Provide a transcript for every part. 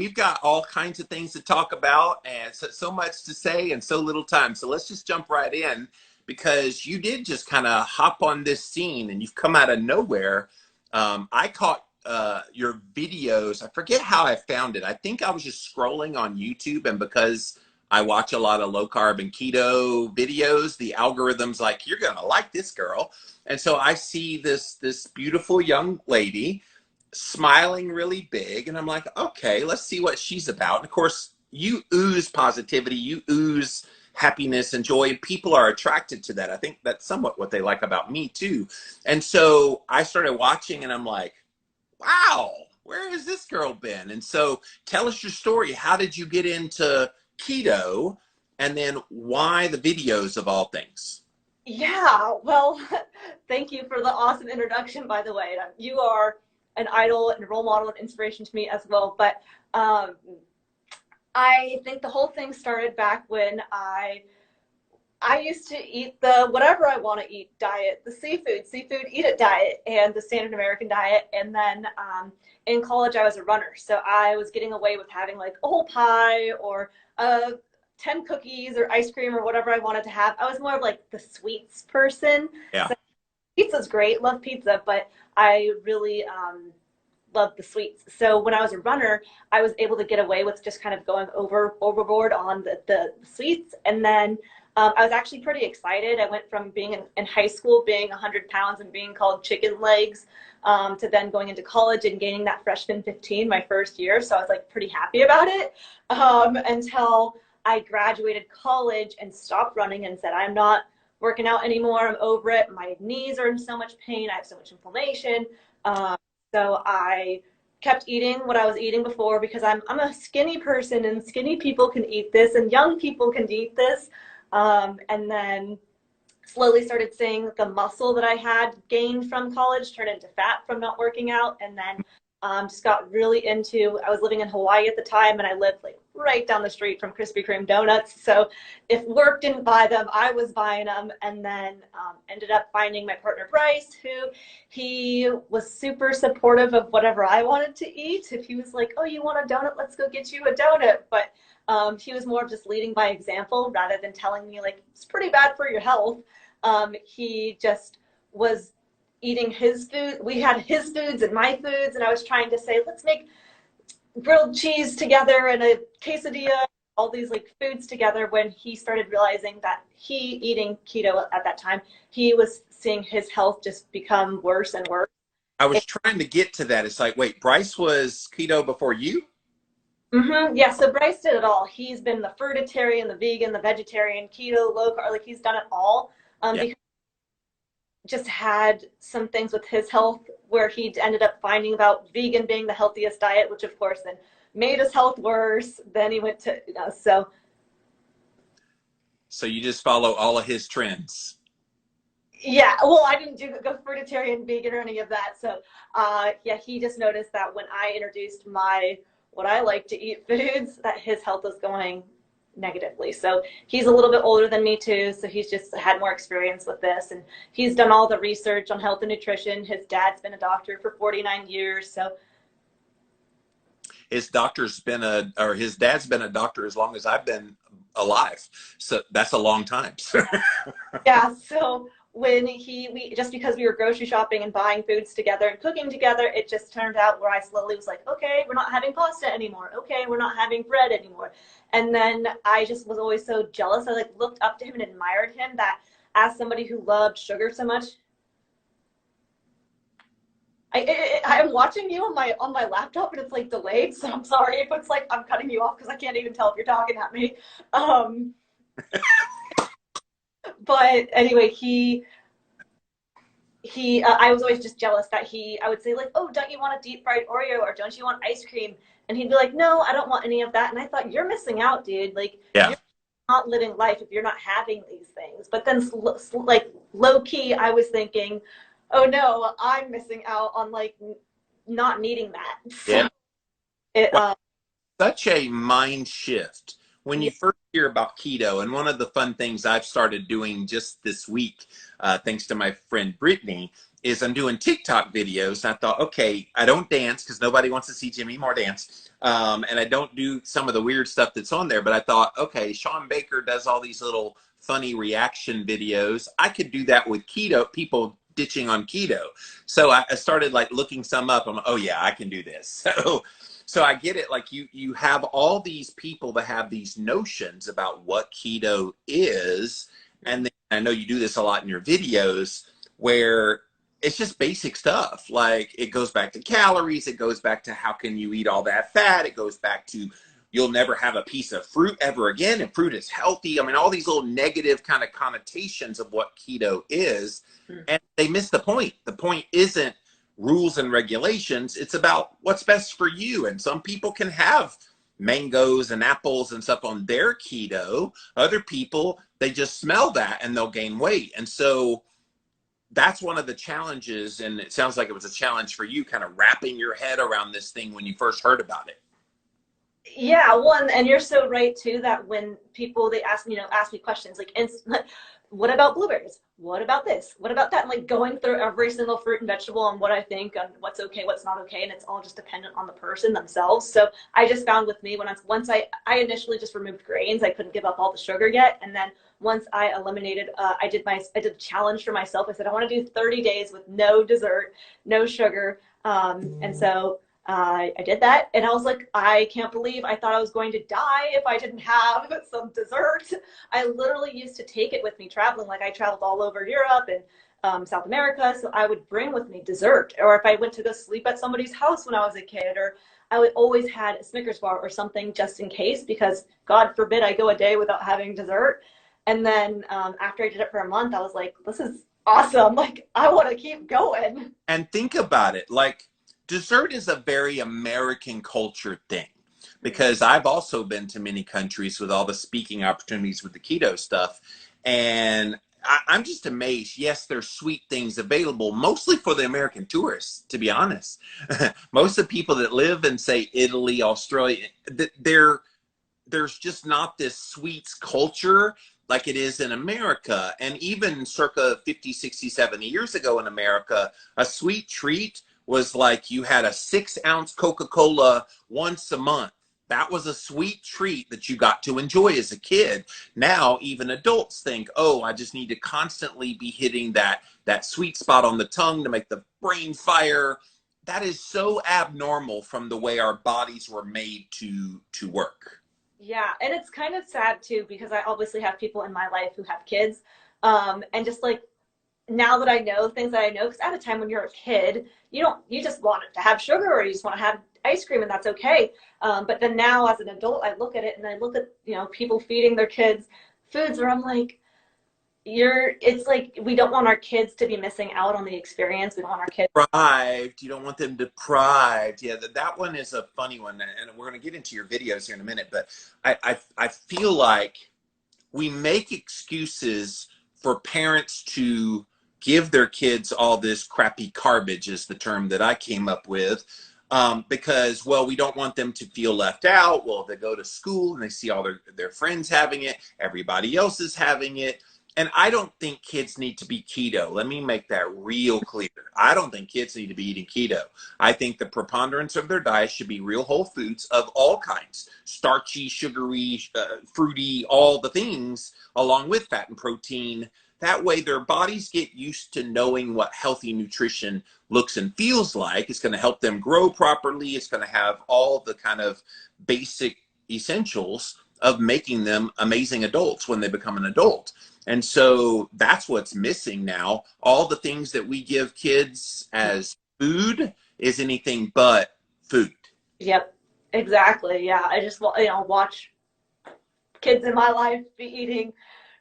we've got all kinds of things to talk about and so much to say and so little time. So let's just jump right in, because you did just kind of hop on this scene and you've come out of nowhere. I caught your videos. I forget how I found it. I think I was just scrolling on YouTube, and because I watch a lot of low carb and keto videos, the algorithm's like, you're gonna like this girl. And so I see this beautiful young lady smiling really big, and I'm like, okay, let's see what she's about. And of course, you ooze positivity, you ooze happiness and joy, and people are attracted to that. I think that's somewhat what they like about me too. And so I started watching, and I'm like, wow, where has this girl been? And so tell us your story. How did you get into keto, and then why the videos of all things? Yeah, well, thank you for the awesome introduction, by the way. You are an idol and a role model and inspiration to me as well. But I think the whole thing started back when I used to eat the whatever I want to eat diet, the seafood, eat it diet, and the standard American diet. And then in college, I was a runner. So I was getting away with having like a whole pie or 10 cookies or ice cream or whatever I wanted to have. I was more of like the sweets person. Yeah. So pizza's great, love pizza, but I really love the sweets. So when I was a runner, I was able to get away with just kind of going overboard on the sweets. And then I was actually pretty excited. I went from being in high school, being 100 pounds and being called chicken legs, to then going into college and gaining that freshman 15 my first year. So I was like pretty happy about it until I graduated college and stopped running and said, I'm not working out anymore. I'm over it. My knees are in so much pain. I have so much inflammation. So I kept eating what I was eating before, because I'm a skinny person, and skinny people can eat this and young people can eat this. And then slowly started seeing the muscle that I had gained from college turn into fat from not working out. And then just got really into, I was living in Hawaii at the time, and I lived like right down the street from Krispy Kreme donuts. So if work didn't buy them, I was buying them. And then ended up finding my partner, Bryce, who he was super supportive of whatever I wanted to eat. If he was like, oh, you want a donut? Let's go get you a donut. But he was more of just leading by example rather than telling me like, it's pretty bad for your health. He just was eating his food. We had his foods and my foods, and I was trying to say, let's make grilled cheese together and a quesadilla, all these like foods together, when he started realizing that he eating keto at that time, he was seeing his health just become worse and worse. I was trying to get to that. It's like, wait, Bryce was keto before you? Mm-hmm. Yeah, so Bryce did it all. He's been the fruitarian, the vegan, the vegetarian, keto, low carb, like he's done it all. Because just had some things with his health where he ended up finding about vegan being the healthiest diet, which of course then made his health worse. Then he went to, so you just follow all of his trends. Yeah, well, I didn't go fruitarian, vegan, or any of that. So yeah, he just noticed that when I introduced what I like to eat foods, that his health was going negatively. So he's a little bit older than me too, so he's just had more experience with this, and he's done all the research on health and nutrition. His dad's been a doctor for 49 years. So his dad's been a doctor as long as I've been alive. So that's a long time. Yeah, so when just because we were grocery shopping and buying foods together and cooking together, it just turned out where I slowly was like, okay, we're not having pasta anymore. Okay, we're not having bread anymore. And then I just was always so jealous. I like looked up to him and admired him, that as somebody who loved sugar so much, I'm watching you on my laptop, and it's like delayed. So I'm sorry if it's like I'm cutting you off, because I can't even tell if you're talking at me. But anyway, I was always just jealous that I would say like, oh, don't you want a deep fried Oreo, or don't you want ice cream? And he'd be like, no, I don't want any of that. And I thought, you're missing out, dude. Like, you're not living life if you're not having these things. But then like low key, I was thinking, oh no, I'm missing out on like not needing that. So such a mind shift when you first hear about keto. And one of the fun things I've started doing just this week, thanks to my friend Brittany, is I'm doing TikTok videos. And I thought, okay, I don't dance because nobody wants to see Jimmy Moore dance. And I don't do some of the weird stuff that's on there. But I thought, okay, Sean Baker does all these little funny reaction videos. I could do that with keto, people ditching on keto. So I started like looking some up. I'm like, oh yeah, I can do this. So I get it. Like you have all these people that have these notions about what keto is. And then I know you do this a lot in your videos where it's just basic stuff. Like it goes back to calories. It goes back to how can you eat all that fat? It goes back to you'll never have a piece of fruit ever again. And fruit is healthy. I mean, all these little negative kind of connotations of what keto is. And they miss the point. The point isn't rules and regulations. It's about what's best for you. And some people can have mangoes and apples and stuff on their keto. Other people, they just smell that and they'll gain weight. And so that's one of the challenges, and it sounds like it was a challenge for you, kind of wrapping your head around this thing when you first heard about it. Yeah, one, and you're so right too that when people they ask me questions like, what about blueberries? What about this? What about that? And like going through every single fruit and vegetable and what I think and what's okay, what's not okay, and it's all just dependent on the person themselves. So I just found with me once I initially just removed grains, I couldn't give up all the sugar yet, and then once I eliminated, I did a challenge for myself. I said I want to do 30 days with no dessert, no sugar, and so. I did that and I was like, I can't believe I thought I was going to die if I didn't have some dessert. I literally used to take it with me traveling. Like I traveled all over Europe and South America. So I would bring with me dessert, or if I went to go sleep at somebody's house when I was a kid, or I would always had a Snickers bar or something just in case, because God forbid I go a day without having dessert. And then after I did it for a month, I was like, this is awesome. Like I want to keep going. And think about it. Like, dessert is a very American culture thing, because I've also been to many countries with all the speaking opportunities with the keto stuff. And I'm just amazed. Yes, there's sweet things available, mostly for the American tourists, to be honest. Most of the people that live in, say, Italy, Australia, there's just not this sweets culture like it is in America. And even circa 50, 60, 70 years ago in America, a sweet treat was like you had a 6-ounce Coca-Cola once a month. That was a sweet treat that you got to enjoy as a kid. Now, even adults think, oh, I just need to constantly be hitting that sweet spot on the tongue to make the brain fire. That is so abnormal from the way our bodies were made to work. Yeah, and it's kind of sad too, because I obviously have people in my life who have kids, and just like, now that I know things that I know, because at a time when you're a kid, you just want it to have sugar, or you just want to have ice cream, and that's okay. But then now as an adult, I look at it and I look at, people feeding their kids foods where I'm like, it's like, we don't want our kids to be missing out on the experience. We don't want our kids deprived. You don't want them deprived. Yeah, that one is a funny one. And we're going to get into your videos here in a minute, but I feel like we make excuses for parents to give their kids all this crappy garbage, is the term that I came up with, because, well, we don't want them to feel left out. Well, they go to school and they see all their friends having it, everybody else is having it. And I don't think kids need to be keto. Let me make that real clear. I don't think kids need to be eating keto. I think the preponderance of their diet should be real whole foods of all kinds, starchy, sugary, fruity, all the things, along with fat and protein. That way their bodies get used to knowing what healthy nutrition looks and feels like. It's going to help them grow properly. It's going to have all the kind of basic essentials of making them amazing adults when they become an adult. And so that's what's missing now. All the things that we give kids as food is anything but food. Yep, exactly. Yeah, I just watch kids in my life be eating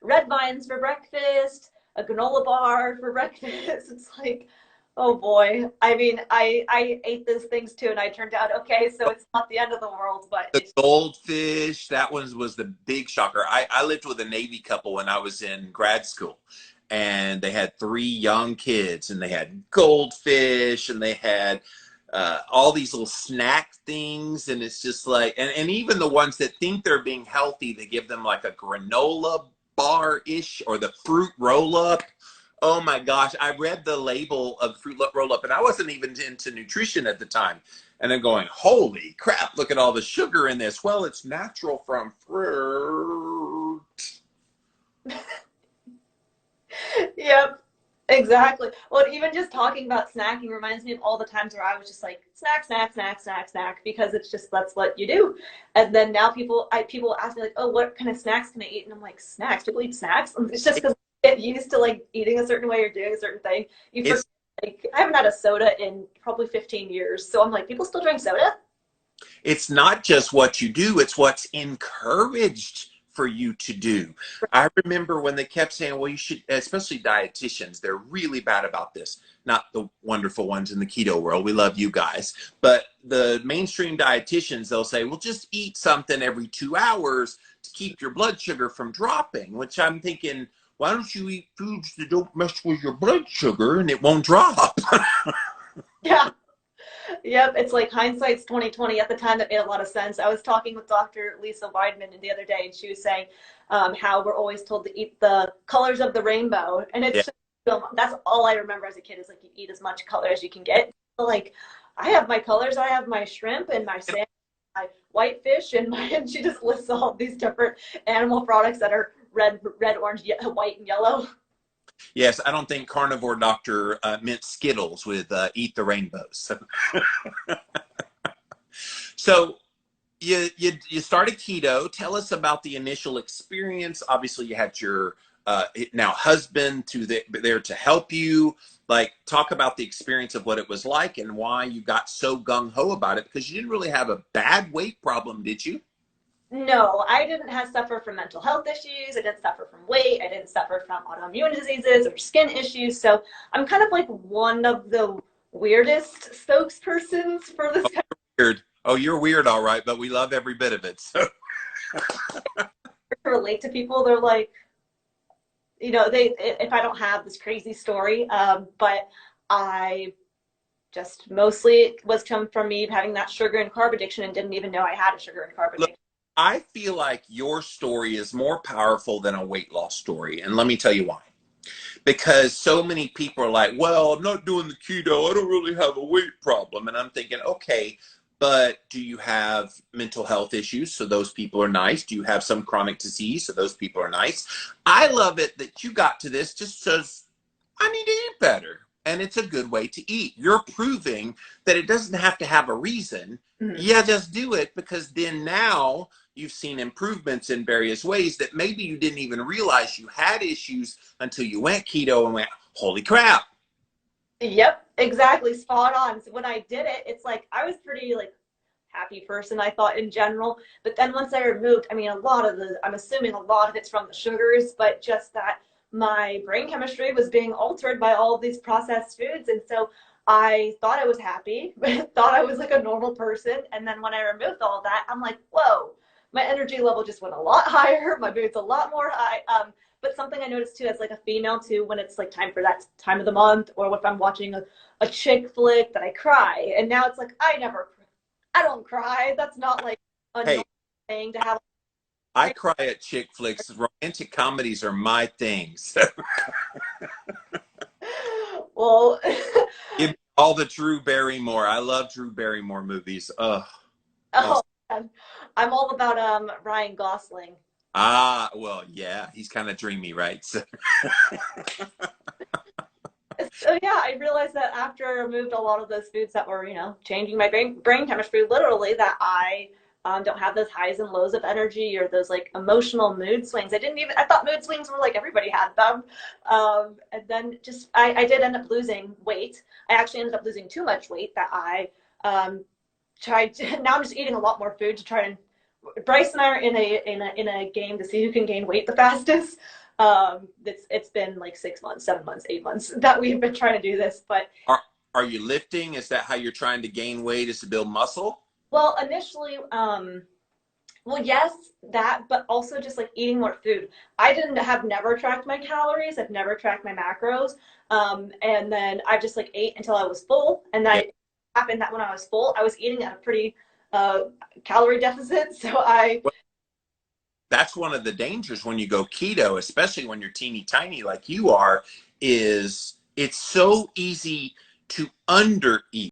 red vines for breakfast, a granola bar for breakfast. It's like, oh boy. I mean, I ate those things too, and I turned out okay, so it's not the end of the world. But the goldfish, that one was the big shocker. I lived with a Navy couple when I was in grad school, and they had 3 young kids, and they had goldfish, and they had all these little snack things. And it's just like, and even the ones that think they're being healthy, they give them like a granola bar-ish or the fruit roll-up. Oh my gosh, I read the label of fruit roll up, and I wasn't even into nutrition at the time. And I'm going, holy crap, look at all the sugar in this. Well, it's natural from fruit. Yep, exactly. Well, even just talking about snacking reminds me of all the times where I was just like snack, snack, snack, snack, snack, because it's just that's what you do. And then now people ask me like, oh, what kind of snacks can I eat? And I'm like, snacks? People eat snacks? And it's just because you get used to like eating a certain way or doing a certain thing. You forget. It's Like I haven't had a soda in probably 15 years, so I'm like, people still drink soda? it's not just what you do, it's what's encouraged for you to do. I remember when they kept saying, well, you should, especially dietitians, they're really bad about this. Not the wonderful ones in the keto world. We love you guys. But the mainstream dietitians, they'll say, well, just eat something every 2 hours to keep your blood sugar from dropping, which I'm thinking, why don't you eat foods that don't mess with your blood sugar and it won't drop? Yeah. Yep, it's like hindsight's 2020. At the time, that made a lot of sense. I was talking with Dr. Lisa Weidman the other day, and she was saying how we're always told to eat the colors of the rainbow, and it's Yeah. just, that's all I remember as a kid is like you eat as much color as you can get. So, like I have my colors. I have my shrimp and my salmon, my whitefish, and my and she just lists all these different animal products that are red, orange, white, and yellow. Yes, I don't think carnivore doctor meant Skittles with eat the rainbows. So you started keto. Tell us about the initial experience. Obviously, you had your now husband there to help you. Like, talk about the experience of what it was like and why you got so gung ho about it, because you didn't really have a bad weight problem, did you? No, I didn't have suffer from mental health issues. I didn't suffer from weight. I didn't suffer from autoimmune diseases or skin issues. So I'm kind of like one of the weirdest spokespersons for this kind Weird. Oh, you're weird, all right, but we love every bit of it. So of relate to people. They're like, they if I don't have this crazy story, but I just mostly was come from me having that sugar and carb addiction and didn't even know I had a sugar and carb look, addiction. I feel like your story is more powerful than a weight loss story, and let me tell you why. Because so many people are like, well, I'm not doing the keto, I don't really have a weight problem. And I'm thinking, okay, but do you have mental health issues? So those people are nice. Do you have some chronic disease? So those people are nice. I love it that you got to this just says, I need to eat better. And it's a good way to eat. You're proving that it doesn't have to have a reason. Mm-hmm. Yeah, just do it, because then now you've seen improvements in various ways that maybe you didn't even realize you had issues until you went keto and went, holy crap. Yep, exactly, spot on. So when I did it, it's like I was pretty like happy person, I thought in general. But then once I removed, I mean, I'm assuming a lot of it's from the sugars, but just that my brain chemistry was being altered by all of these processed foods. And so I thought I was happy, thought I was like a normal person. And then when I removed all of that, I'm like, whoa, my energy level just went a lot higher. My mood's a lot more high. But something I noticed too, as like a female too, when it's like time for that time of the month, or if I'm watching a chick flick, that I cry. And now it's like, I don't cry. That's not like a Hey, normal thing to have. I cry at chick flicks. Romantic comedies are my things. Well, Give me all the Drew Barrymore. I love Drew Barrymore movies. Oh, oh, man. I'm all about Ryan Gosling. well, yeah, he's kind of dreamy, right? So, So yeah, I realized that after I removed a lot of those foods that were, changing my brain chemistry, literally, that I don't have those highs and lows of energy or those like emotional mood swings. I thought mood swings were like everybody had them. And then just, I did end up losing weight. I actually ended up losing too much weight that I tried to, now I'm just eating a lot more food to try and, Bryce and I are in a game to see who can gain weight the fastest. It's been like 6 months, 7 months, 8 months that we've been trying to do this, but are you lifting? Is that how you're trying to gain weight? Is to build muscle? well, initially, well, yes, that, but also just like eating more food. I didn't have never tracked my calories. I've never tracked my macros. And then I just like ate until I was full. And then Yeah. it happened that when I was full, I was eating at a pretty calorie deficit. So I, that's one of the dangers when you go keto, especially when you're teeny tiny like you are, is it's so easy to undereat.